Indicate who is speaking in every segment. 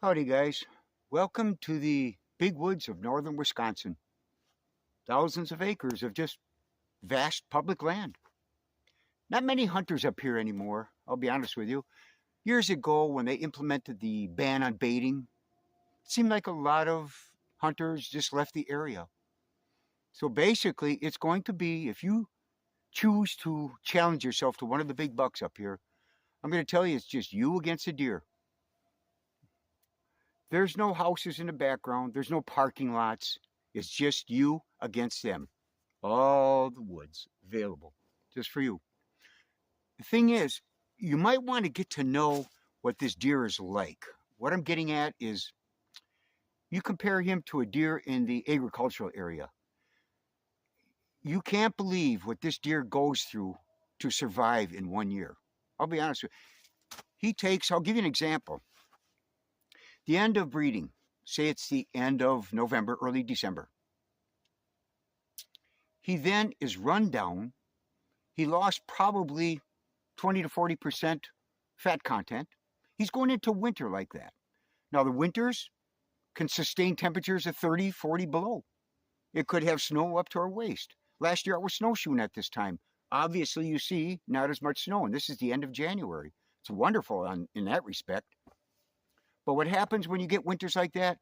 Speaker 1: Howdy, guys. Welcome to the big woods of northern Wisconsin. Thousands of acres of just vast public land. Not many hunters up here anymore, I'll be honest with you. Years ago, when they implemented the ban on baiting, it seemed like a lot of hunters just left the area. So basically, it's going to be if you choose to challenge yourself to one of the big bucks up here, I'm going to tell you it's just you against a deer. There's no houses in the background, there's no parking lots. It's just you against them. All the woods available just for you. The thing is, you might want to get to know what this deer is like. What I'm getting at is you compare him to a deer in the agricultural area. You can't believe what this deer goes through to survive in 1 year. I'll be honest with you. I'll give you an example. The end of breeding, say it's the end of November, early December. He then is run down. He lost probably 20 to 40% fat content. He's going into winter like that. Now, the winters can sustain temperatures of 30, 40 below. It could have snow up to our waist. Last year I was snowshoeing at this time. Obviously, you see, not as much snow, and this is the end of January. It's wonderful in that respect. But what happens when you get winters like that?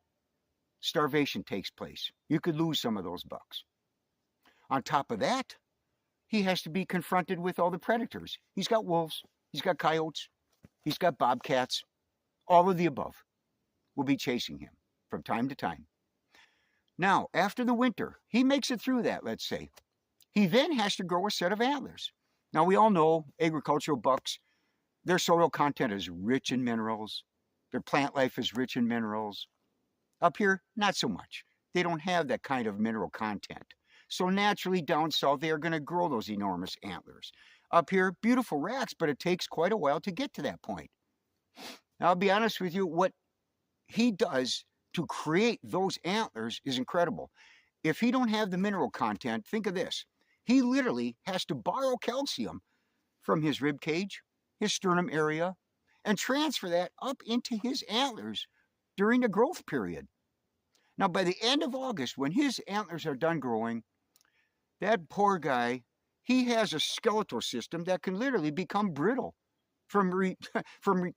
Speaker 1: Starvation takes place. You could lose some of those bucks. On top of that, he has to be confronted with all the predators. He's got wolves, he's got coyotes, he's got bobcats. All of the above will be chasing him from time to time. Now, after the winter, he makes it through that, let's say. He then has to grow a set of antlers. Now, we all know agricultural bucks, their soil content is rich in minerals. Their plant life is rich in minerals. Up here, not so much. They don't have that kind of mineral content. So naturally, down south, they are going to grow those enormous antlers. Up here, beautiful racks, but it takes quite a while to get to that point. Now, I'll be honest with you, what he does to create those antlers is incredible. If he don't have the mineral content, think of this. He literally has to borrow calcium from his rib cage, his sternum area, and transfer that up into his antlers during the growth period. Now, by the end of August, when his antlers are done growing, that poor guy, he has a skeletal system that can literally become brittle from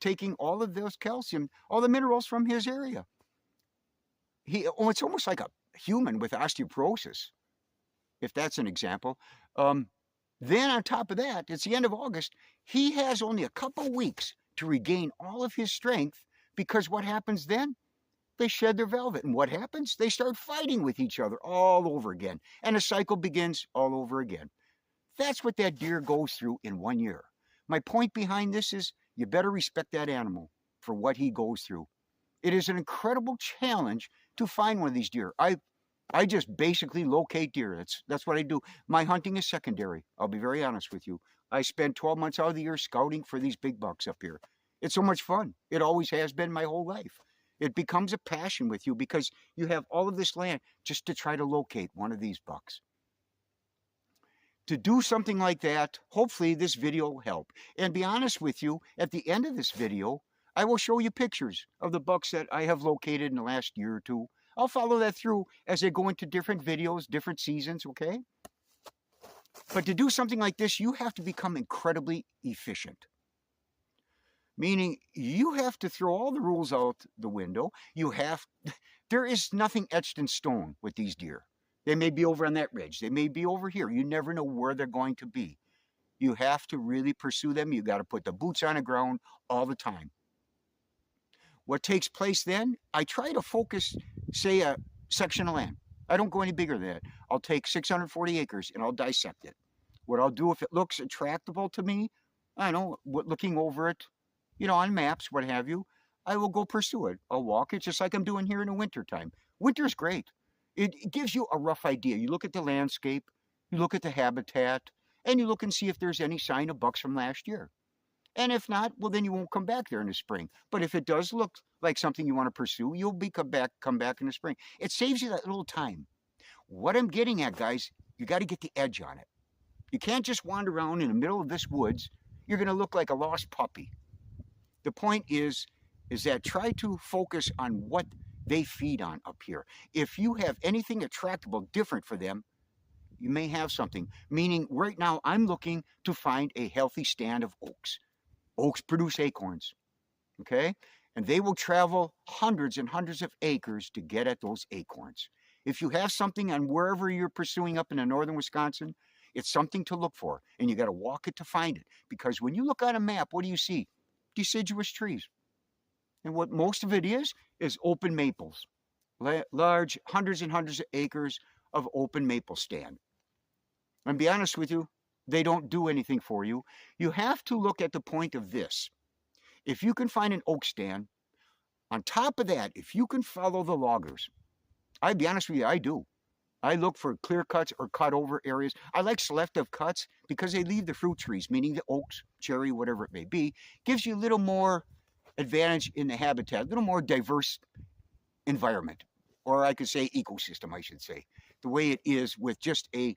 Speaker 1: taking all of those calcium, all the minerals from his area. It's almost like a human with osteoporosis, if that's an example. Then on top of that, it's the end of August, he has only a couple weeks to regain all of his strength, because what happens then? They shed their velvet, and what happens? They start fighting with each other all over again, and the cycle begins all over again. That's what that deer goes through in 1 year. My point behind this is you better respect that animal for what he goes through. It is an incredible challenge to find one of these deer. I just basically locate deer. That's what I do. My hunting is secondary. I'll be very honest with you. I spend 12 months out of the year scouting for these big bucks up here. It's so much fun. It always has been my whole life. It becomes a passion with you because you have all of this land just to try to locate one of these bucks. To do something like that, hopefully this video will help. And be honest with you, at the end of this video, I will show you pictures of the bucks that I have located in the last year or two. I'll follow that through as they go into different videos, different seasons, okay? But to do something like this, you have to become incredibly efficient. Meaning, you have to throw all the rules out the window. There is nothing etched in stone with these deer. They may be over on that ridge. They may be over here. You never know where they're going to be. You have to really pursue them. You got to put the boots on the ground all the time. What takes place then, I try to focus, say, a section of land. I don't go any bigger than that. I'll take 640 acres and I'll dissect it. What I'll do, if it looks attractable to me, I know, looking over it, on maps, what have you, I will go pursue it. I'll walk it just like I'm doing here in the wintertime. Winter's great. It gives you a rough idea. You look at the landscape, you look at the habitat, and you look and see if there's any sign of bucks from last year. And if not, well, then you won't come back there in the spring. But if it does look like something you want to pursue, you'll come back in the spring. It saves you that little time. What I'm getting at, guys, you got to get the edge on it. You can't just wander around in the middle of this woods. You're going to look like a lost puppy. The point is, is that try to focus on what they feed on up here. If you have anything attractable different for them, you may have something. Meaning right now I'm looking to find a healthy stand of oaks. Oaks produce acorns, okay? And they will travel hundreds and hundreds of acres to get at those acorns. If you have something on wherever you're pursuing up in the northern Wisconsin, it's something to look for, and you got to walk it to find it. Because when you look on a map, what do you see? Deciduous trees. And what most of it is open maples. Large, hundreds and hundreds of acres of open maple stand. And be honest with you, they don't do anything for you. You have to look at the point of this. If you can find an oak stand, on top of that, if you can follow the loggers, I'd be honest with you, I do. I look for clear cuts or cut over areas. I like selective cuts because they leave the fruit trees, meaning the oaks, cherry, whatever it may be, gives you a little more advantage in the habitat, a little more diverse environment, or I could say ecosystem, I should say, the way it is with just a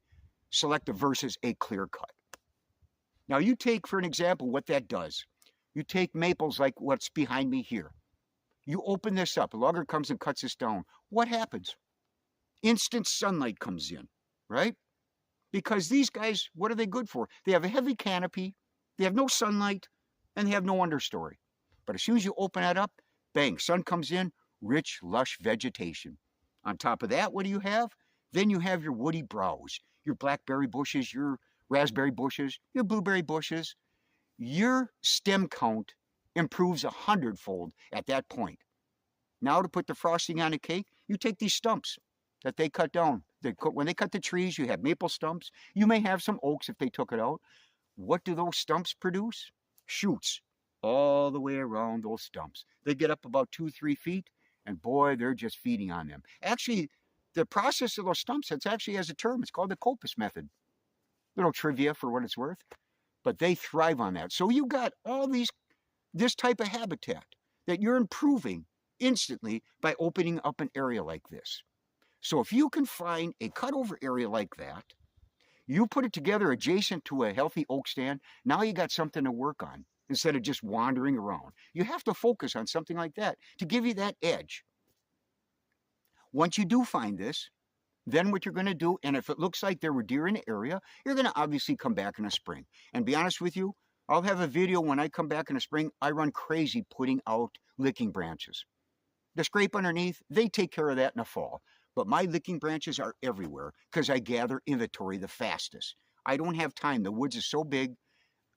Speaker 1: selective versus a clear cut. Now you take, for an example, what that does. You take maples like what's behind me here. You open this up, a logger comes and cuts this down. What happens? Instant sunlight comes in, right? Because these guys, what are they good for? They have a heavy canopy, they have no sunlight, and they have no understory. But as soon as you open that up, bang, sun comes in, rich, lush vegetation. On top of that, what do you have? Then you have your woody browse, your blackberry bushes, your raspberry bushes, your blueberry bushes. Your stem count improves 100-fold at that point. Now to put the frosting on a cake, you take these stumps that they cut down. When they cut the trees, you have maple stumps. You may have some oaks if they took it out. What do those stumps produce? Shoots all the way around those stumps. They get up about 2-3 feet, and boy, they're just feeding on them. Actually, the process of those stumps, it actually has a term. It's called the coppice method. Little trivia for what it's worth. But they thrive on that. So you got all this type of habitat that you're improving instantly by opening up an area like this. So if you can find a cutover area like that, you put it together adjacent to a healthy oak stand, now you got something to work on instead of just wandering around. You have to focus on something like that to give you that edge. Once you do find this, then what you're going to do, and if it looks like there were deer in the area, you're going to obviously come back in the spring. And be honest with you, I'll have a video when I come back in the spring. I run crazy putting out licking branches. The scrape underneath, they take care of that in the fall. But my licking branches are everywhere because I gather inventory the fastest. I don't have time. The woods is so big,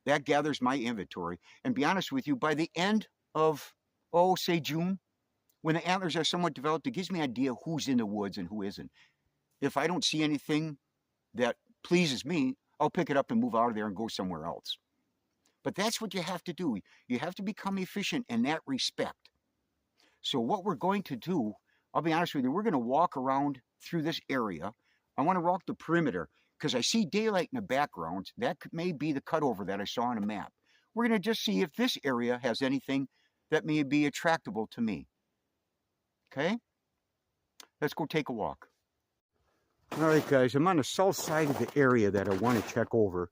Speaker 1: that gathers my inventory. And be honest with you, by the end of, say June, when the antlers are somewhat developed, it gives me an idea who's in the woods and who isn't. If I don't see anything that pleases me, I'll pick it up and move out of there and go somewhere else. But that's what you have to do. You have to become efficient in that respect. So what we're going to do, I'll be honest with you, we're going to walk around through this area. I want to walk the perimeter because I see daylight in the background. That may be the cutover that I saw on a map. We're going to just see if this area has anything that may be attractable to me. Okay? Let's go take a walk. All right, guys, I'm on the south side of the area that I want to check over.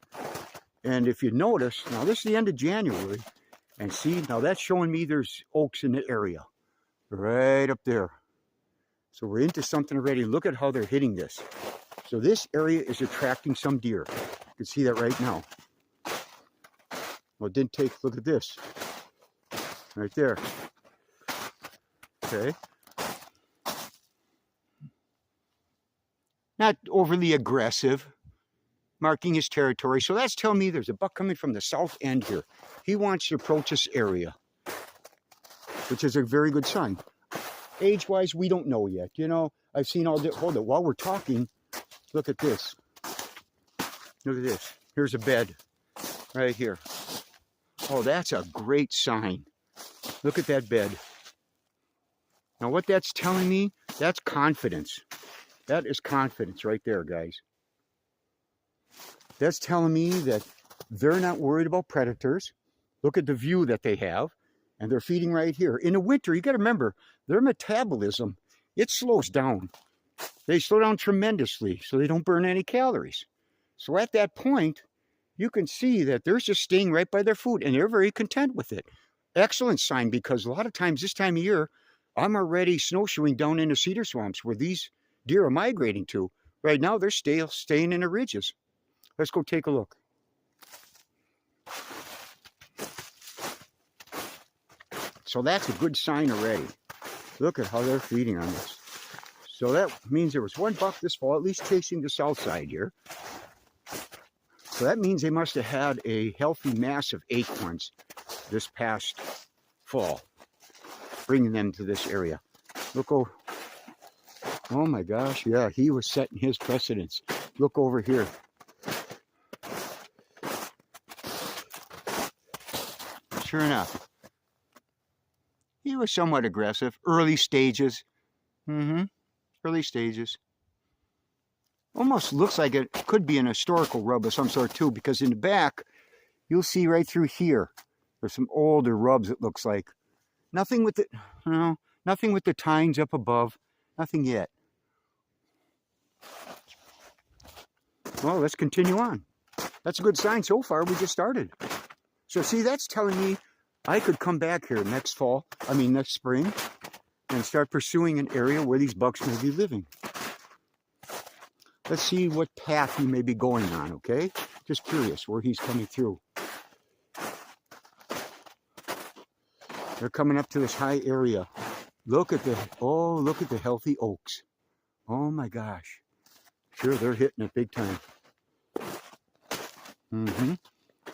Speaker 1: And if you notice, now this is the end of January, and see, now that's showing me there's oaks in the area, right up there. So we're into something already. Look at how they're hitting this. So this area is attracting some deer. You can see that right now. Well, it didn't take, look at this, right there. Okay. Not overly aggressive, marking his territory. So that's telling me there's a buck coming from the south end here. He wants to approach this area, which is a very good sign. Age-wise, we don't know yet. You know, I've seen all the, hold it, while we're talking, look at this. Look at this. Here's a bed right here. Oh, that's a great sign. Look at that bed. Now what that's telling me, that's confidence. That is confidence right there, guys. That's telling me that they're not worried about predators. Look at the view that they have, and they're feeding right here. In the winter, you got to remember, their metabolism, it slows down. They slow down tremendously, so they don't burn any calories. So at that point, you can see that they're just staying right by their food, and they're very content with it. excellent sign, because a lot of times this time of year, I'm already snowshoeing down into cedar swamps where these deer are migrating to. Right now, they're staying in the ridges. Let's go take a look. So that's a good sign already. Look at how they're feeding on this. So that means there was one buck this fall, at least chasing the south side here. So that means they must have had a healthy mass of acorns this past fall, bringing them to this area. Look, oh my gosh, yeah, he was setting his precedence. Look over here. Sure enough, he was somewhat aggressive. Early stages. Early stages. Almost looks like it could be an historical rub of some sort too, because in the back, you'll see right through here, there's some older rubs, it looks like. Nothing with the, nothing with the tines up above. Nothing yet. Well, let's continue on. That's a good sign so far. We just started. So see, that's telling me I could come back here next spring, and start pursuing an area where these bucks may be living. Let's see what path he may be going on, okay? Just curious where he's coming through. They're coming up to this high area. Look at the healthy oaks. Oh my gosh. Sure, they're hitting it big time.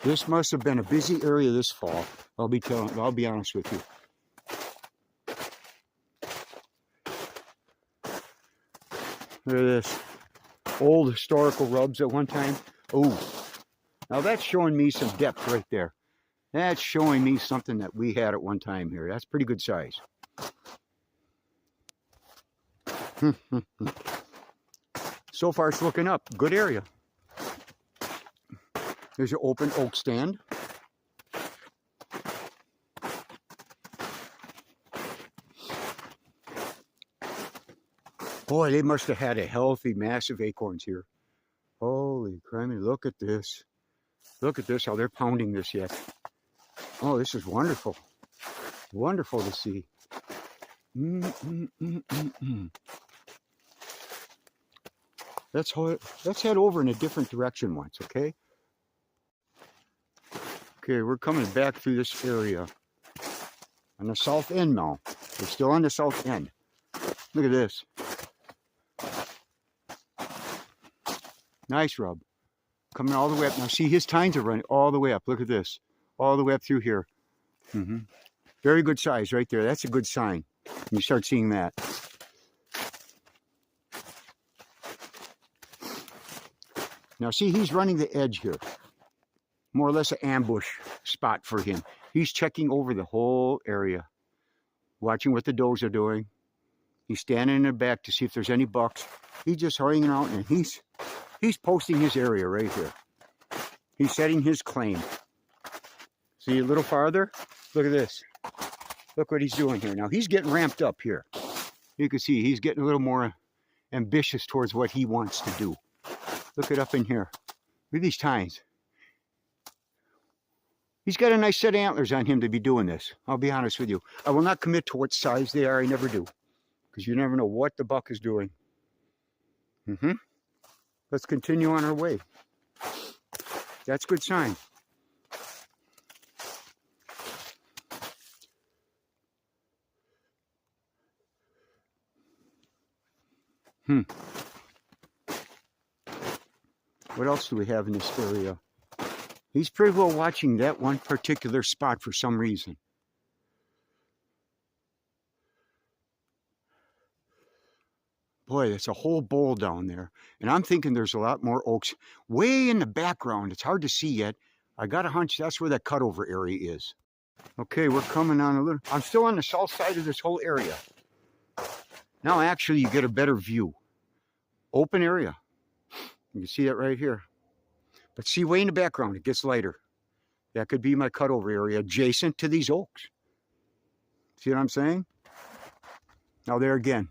Speaker 1: This must have been a busy area this fall. I'll be honest with you. Look at this. Old historical rubs at one time. Oh, now that's showing me some depth right there. That's showing me something that we had at one time here. That's pretty good size. So far it's looking up. Good area. There's your open oak stand. Boy, they must have had a healthy, massive acorns here. Holy criminy, look at this. Look at this, how they're pounding this yet. Oh, this is wonderful. Wonderful to see. Let's head over in a different direction once, okay? Okay, we're coming back through this area. On the south end now. We're still on the south end. Look at this. Nice rub. Coming all the way up. Now see, his tines are running all the way up. Look at this. All the way up through here. Very good size right there. That's a good sign. You start seeing that. Now see, he's running the edge here. More or less an ambush spot for him. He's checking over the whole area. Watching what the does are doing. He's standing in the back to see if there's any bucks. He's just hanging out, and he's posting his area right here. He's setting his claim. See a little farther? Look at this. Look what he's doing here. Now he's getting ramped up here. You can see he's getting a little more ambitious towards what he wants to do. Look it up in here. Look at these tines. He's got a nice set of antlers on him to be doing this. I'll be honest with you. I will not commit to what size they are. I never do. Because you never know what the buck is doing. Let's continue on our way. That's a good sign. What else do we have in this area? He's pretty well watching that one particular spot for some reason. Boy, that's a whole bowl down there. And I'm thinking there's a lot more oaks way in the background. It's hard to see yet. I got a hunch that's where that cutover area is. Okay, we're coming on a little. I'm still on the south side of this whole area. Now actually you get a better view. Open area. You can see that right here. But see, way in the background, it gets lighter. That could be my cutover area adjacent to these oaks. See what I'm saying? Now there again.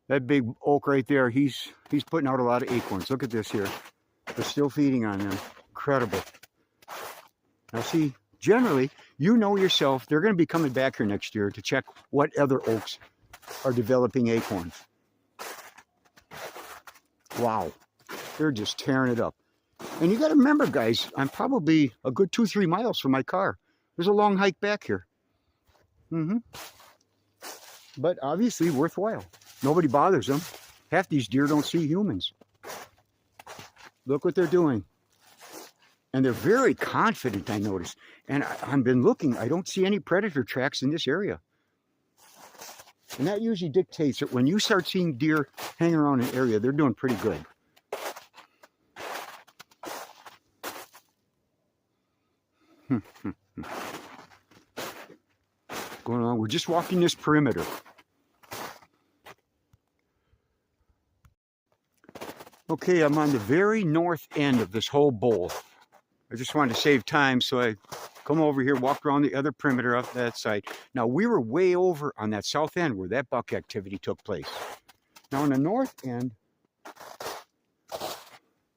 Speaker 1: That big oak right there, he's putting out a lot of acorns. Look at this here. They're still feeding on them. Incredible. Now see, generally, you know yourself, they're going to be coming back here next year to check what other oaks are developing acorns. Wow, they're just tearing it up. And you got to remember, guys, I'm probably a good 2-3 miles from my car. There's a long hike back here. But obviously worthwhile. Nobody bothers them. Half these deer don't see humans. Look what they're doing. And they're very confident, I noticed. And I've been looking, I don't see any predator tracks in this area. And that usually dictates that when you start seeing deer hanging around an area, they're doing pretty good. Going on, we're just walking this perimeter. Okay, I'm on the very north end of this whole bowl. I just wanted to save time, so I come over here, walk around the other perimeter up that side. Now, we were way over on that south end where that buck activity took place. Now, on the north end,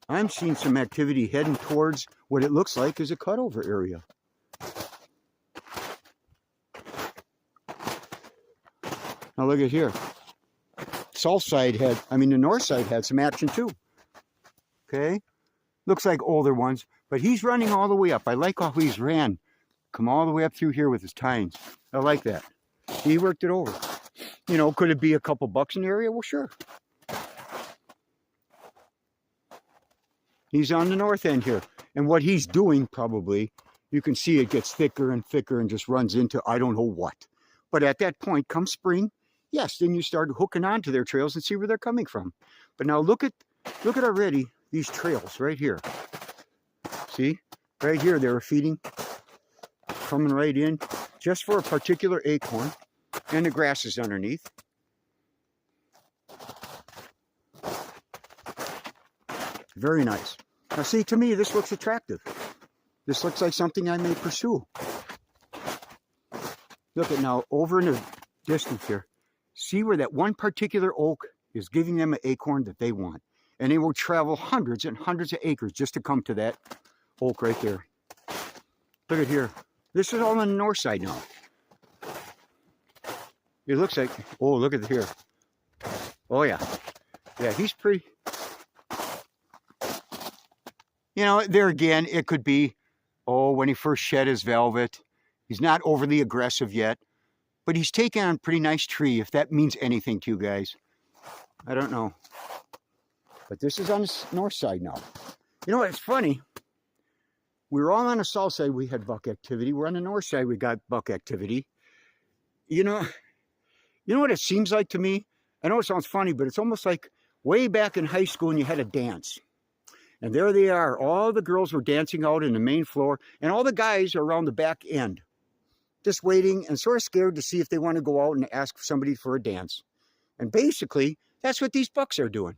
Speaker 1: I'm seeing some activity heading towards what it looks like is a cutover area. Now, look at here. The north side had some action too. Okay, looks like older ones, but he's running all the way up. I like how he's ran. Come all the way up through here with his tines. I like that. He worked it over. You know, could it be a couple bucks in the area? Well, sure. He's on the north end here. And what he's doing probably, you can see it gets thicker and thicker and just runs into I don't know what. But at that point, come spring, yes, then you start hooking onto their trails and see where they're coming from. But now look at already these trails right here. See? Right here they were feeding, coming right in, just for a particular acorn, and the grass is underneath. Very nice. Now see, to me, this looks attractive. This looks like something I may pursue. Look at now, over in the distance here, see where that one particular oak is giving them an acorn that they want. And they will travel hundreds and hundreds of acres just to come to that oak right there. Look at here. This is all on the north side now. It looks like, oh, look at here. Oh, yeah. Yeah, he's pretty. You know, there again, it could be, oh, when he first shed his velvet. He's not overly aggressive yet, but he's taken on a pretty nice tree, if that means anything to you guys. I don't know. But this is on the north side now. You know, it's funny. We were all on the south side, we had buck activity. We're on the north side, we got buck activity. You know what it seems like to me? I know it sounds funny, but it's almost like way back in high school and you had a dance. And there they are. All the girls were dancing out in the main floor, and all the guys are around the back end, just waiting and sort of scared to see if they want to go out and ask somebody for a dance. And basically, that's what these bucks are doing.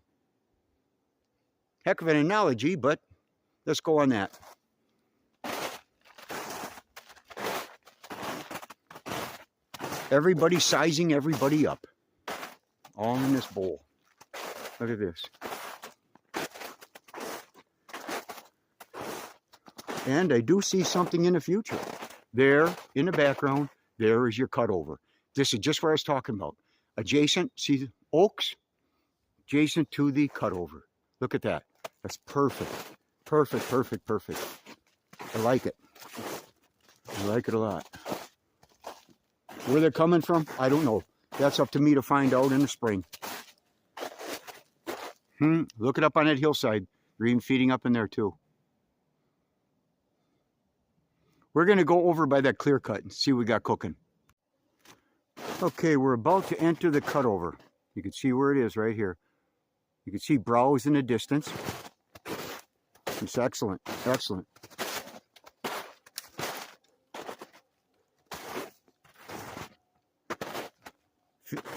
Speaker 1: Heck of an analogy, but let's go on that. Everybody sizing everybody up. All in this bowl. Look at this. And I do see something in the future. There, in the background, there is your cutover. This is just what I was talking about. Adjacent, see the oaks? Adjacent to the cutover. Look at that. That's perfect. Perfect, perfect, perfect. I like it. I like it a lot. Where they're coming from, I don't know. That's up to me to find out in the spring. Look it up on that hillside. They're even feeding up in there too. We're going to go over by that clear cut and see what we got cooking. Okay, we're about to enter the cutover. You can see where it is right here. You can see browse in the distance. It's excellent, excellent.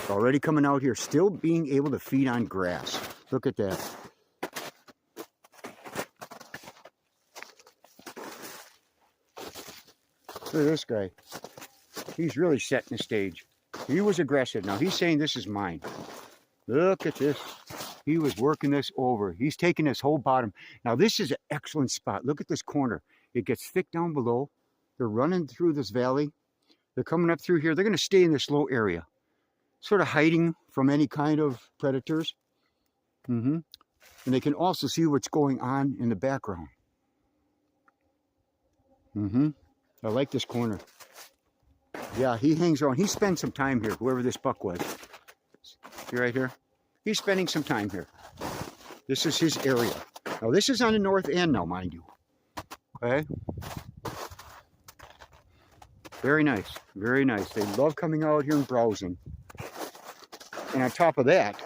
Speaker 1: Already coming out here, still being able to feed on grass. Look at that. Look at this guy. He's really setting the stage. He was aggressive. Now he's saying this is mine. Look at this. He was working this over. He's taking this whole bottom. Now this is an excellent spot. Look at this corner. It gets thick down below. They're running through this valley. They're coming up through here. They're going to stay in this low area, sort of hiding from any kind of predators. And they can also see what's going on in the background. I like this corner. Yeah, he hangs around. He spends some time here, whoever this buck was. See right here? He's spending some time here. This is his area. Now, this is on the north end now, mind you. Okay? Very nice. Very nice. They love coming out here and browsing. And on top of that,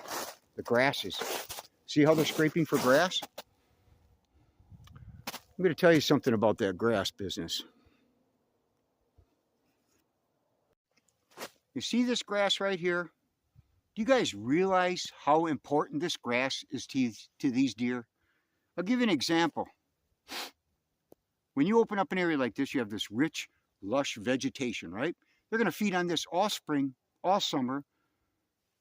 Speaker 1: the grasses. See how they're scraping for grass? I'm going to tell you something about that grass business. You see this grass right here? Do you guys realize how important this grass is to these deer? I'll give you an example. When you open up an area like this, you have this rich, lush vegetation, right? They're going to feed on this all spring, all summer.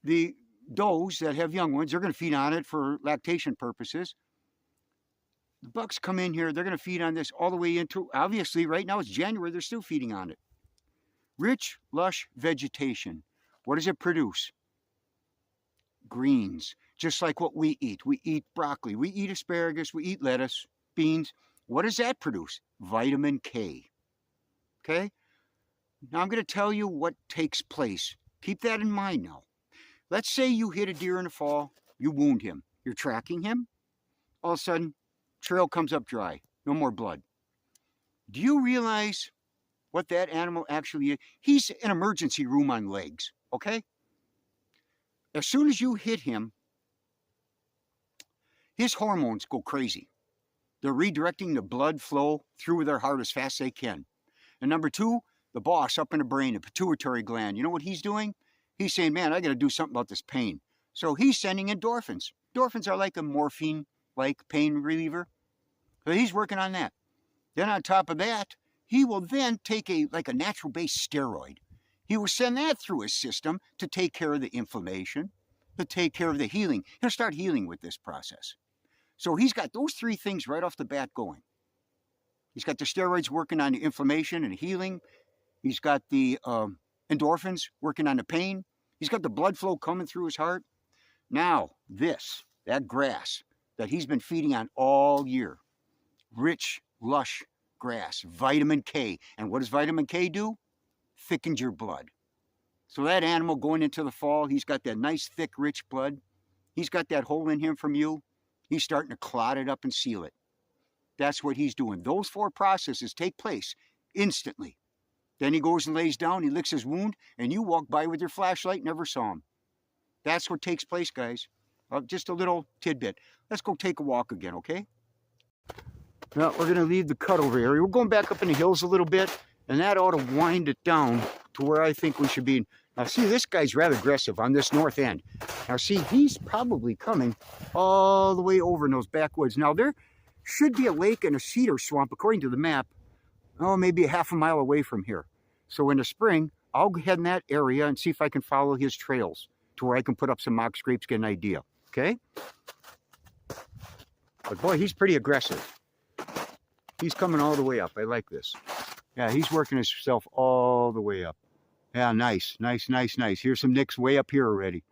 Speaker 1: The does that have young ones, they're going to feed on it for lactation purposes. The bucks come in here, they're going to feed on this all the way into, obviously, right now it's January, they're still feeding on it. Rich, lush vegetation. What does it produce? Greens, just like what we eat. We eat broccoli, we eat asparagus, we eat lettuce, beans. What does that produce? Vitamin K. Okay? Now I'm going to tell you what takes place. Keep that in mind now. Let's say you hit a deer in the fall, you wound him. You're tracking him. All of a sudden, trail comes up dry. No more blood. Do you realize what that animal actually is? He's an emergency room on legs, okay? As soon as you hit him, his hormones go crazy. They're redirecting the blood flow through their heart as fast as they can. And number two, the boss up in the brain, the pituitary gland, you know what he's doing? He's saying, man, I got to do something about this pain. So he's sending endorphins. Endorphins are like a morphine-like pain reliever. So he's working on that. Then on top of that, he will then take a natural-based steroid. He will send that through his system to take care of the inflammation, to take care of the healing. He'll start healing with this process. So he's got those three things right off the bat going. He's got the steroids working on the inflammation and healing. He's got the endorphins working on the pain. He's got the blood flow coming through his heart. Now, that grass that he's been feeding on all year, rich, lush grass, vitamin K. And what does vitamin K do? Thickens your blood. So that animal going into the fall, he's got that nice, thick, rich blood. He's got that hole in him from you. He's starting to clot it up and seal it. That's what he's doing. Those four processes take place instantly. Then he goes and lays down, he licks his wound, and you walk by with your flashlight, never saw him. That's what takes place, guys. Just a little tidbit. Let's go take a walk again, okay? Now, we're going to leave the cutover area. We're going back up in the hills a little bit, and that ought to wind it down to where I think we should be. Now, see, this guy's rather aggressive on this north end. Now, see, he's probably coming all the way over in those backwoods. Now, there should be a lake and a cedar swamp, according to the map, maybe a half a mile away from here. So in the spring, I'll head in that area and see if I can follow his trails to where I can put up some mock scrapes, get an idea, okay? But boy, he's pretty aggressive. He's coming all the way up. I like this. Yeah, he's working himself all the way up. Yeah, nice, nice, nice, nice. Here's some nicks way up here already.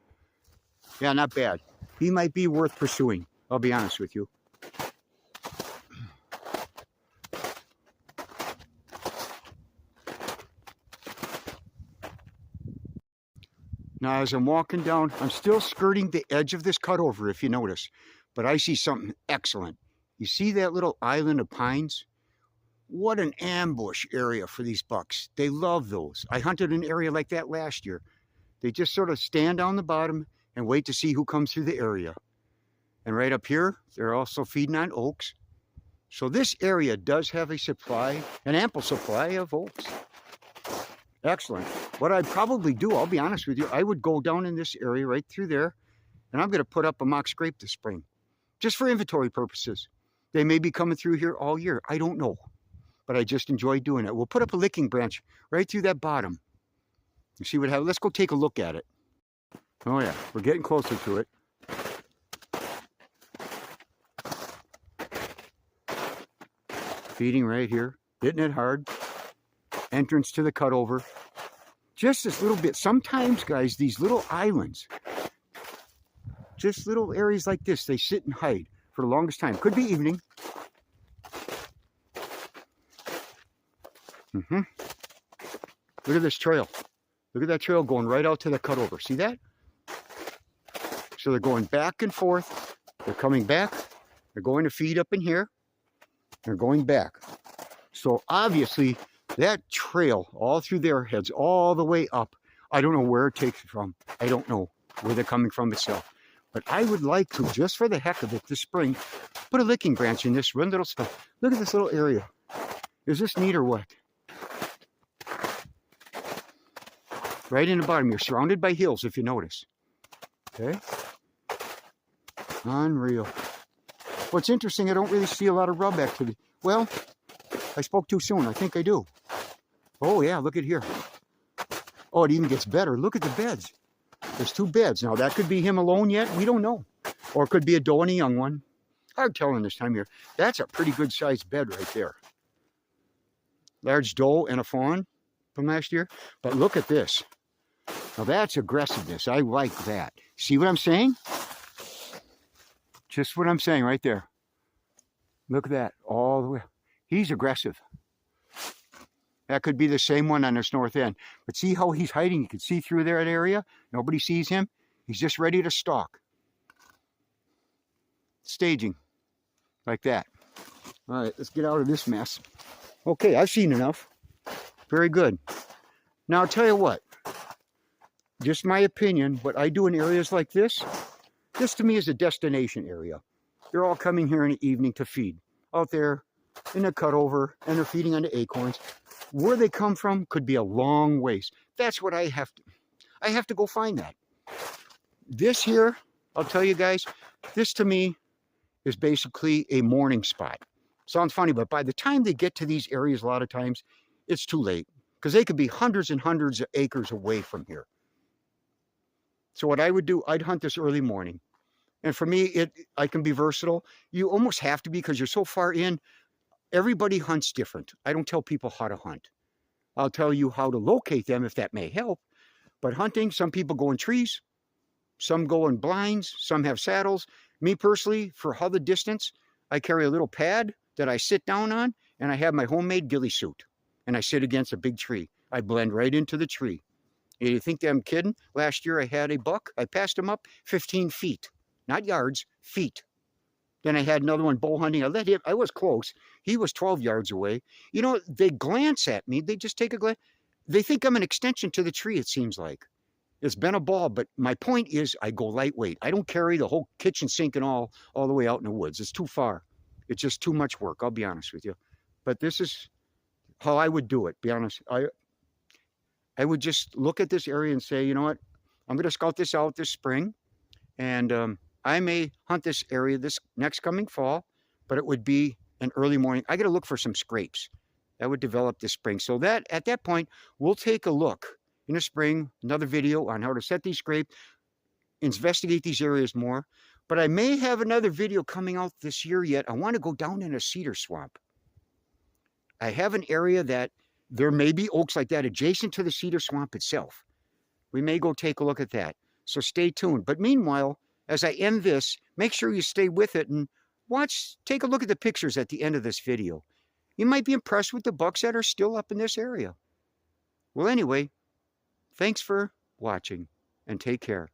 Speaker 1: Yeah, not bad. He might be worth pursuing, I'll be honest with you. Now, as I'm walking down, I'm still skirting the edge of this cutover, if you notice. But I see something excellent. You see that little island of pines? What an ambush area for these bucks. They love those. I hunted an area like that last year. They just sort of stand on the bottom and wait to see who comes through the area. And right up here, they're also feeding on oaks. So this area does have a supply, an ample supply of oaks. Excellent. What I'd probably do, I'll be honest with you, I would go down in this area right through there, and I'm going to put up a mock scrape this spring, just for inventory purposes. They may be coming through here all year. I don't know, but I just enjoy doing it. We'll put up a licking branch right through that bottom. You see what happens? Let's go take a look at it. Oh yeah, we're getting closer to it. Feeding right here, hitting it hard. entrance to the cutover. Just this little bit. Sometimes, guys, these little islands, just little areas like this, they sit and hide for the longest time. Could be evening. Look at this trail. Look at that trail going right out to the cutover. See that? So they're going back and forth. They're coming back. They're going to feed up in here. They're going back. So obviously that trail all through there heads all the way up. I don't know where it takes it from. I don't know where they're coming from itself. But I would like to, just for the heck of it, this spring, put a licking branch in this one little stuff. Look at this little area. Is this neat or what? Right in the bottom. You're surrounded by hills, if you notice. Okay? Unreal. What's interesting, I don't really see a lot of rub activity. Well, I spoke too soon. I think I do. Oh, yeah, look at here. Oh, it even gets better. Look at the beds. There's 2 beds. Now, that could be him alone yet. We don't know. Or it could be a doe and a young one. Hard telling this time of year. That's a pretty good-sized bed right there. Large doe and a fawn from last year. But look at this. Now, that's aggressiveness. I like that. See what I'm saying? Just what I'm saying right there. Look at that. All the way. He's aggressive. That could be the same one on this north end. But see how he's hiding? You can see through there, that area. Nobody sees him. He's just ready to stalk. Staging. Like that. All right, let's get out of this mess. Okay, I've seen enough. Very good. Now, I'll tell you what. Just my opinion, what I do in areas like this to me is a destination area. They're all coming here in the evening to feed. Out there in the cutover, and they're feeding on the acorns. Where they come from could be a long ways. That's what I have to go find that. This here, I'll tell you guys, this to me is basically a morning spot. Sounds funny, but by the time they get to these areas, a lot of times, it's too late. Because they could be hundreds and hundreds of acres away from here. So what I would do, I'd hunt this early morning. And for me, I can be versatile. You almost have to be because you're so far in. Everybody hunts different. I don't tell people how to hunt. I'll tell you how to locate them if that may help. But hunting, some people go in trees. Some go in blinds. Some have saddles. Me personally, for how the distance, I carry a little pad that I sit down on. And I have my homemade ghillie suit. And I sit against a big tree. I blend right into the tree. You think I'm kidding? Last year I had a buck. I passed him up 15 feet. Not yards, feet. Then I had another one bow hunting. I was close. He was 12 yards away. You know, they glance at me. They just take a glance. They think I'm an extension to the tree, it seems like. It's been a ball, but my point is I go lightweight. I don't carry the whole kitchen sink and all the way out in the woods. It's too far. It's just too much work, I'll be honest with you. But this is how I would do it, be honest. I would just look at this area and say, you know what? I'm going to scout this out this spring. And I may hunt this area this next coming fall, but it would be an early morning. I got to look for some scrapes that would develop this spring. So that at that point, we'll take a look in the spring, another video on how to set these scrapes, investigate these areas more. But I may have another video coming out this year yet. I want to go down in a cedar swamp. I have an area that there may be oaks like that adjacent to the cedar swamp itself. We may go take a look at that. So stay tuned. But meanwhile, as I end this, make sure you stay with it and take a look at the pictures at the end of this video. You might be impressed with the bucks that are still up in this area. Well, anyway, thanks for watching and take care.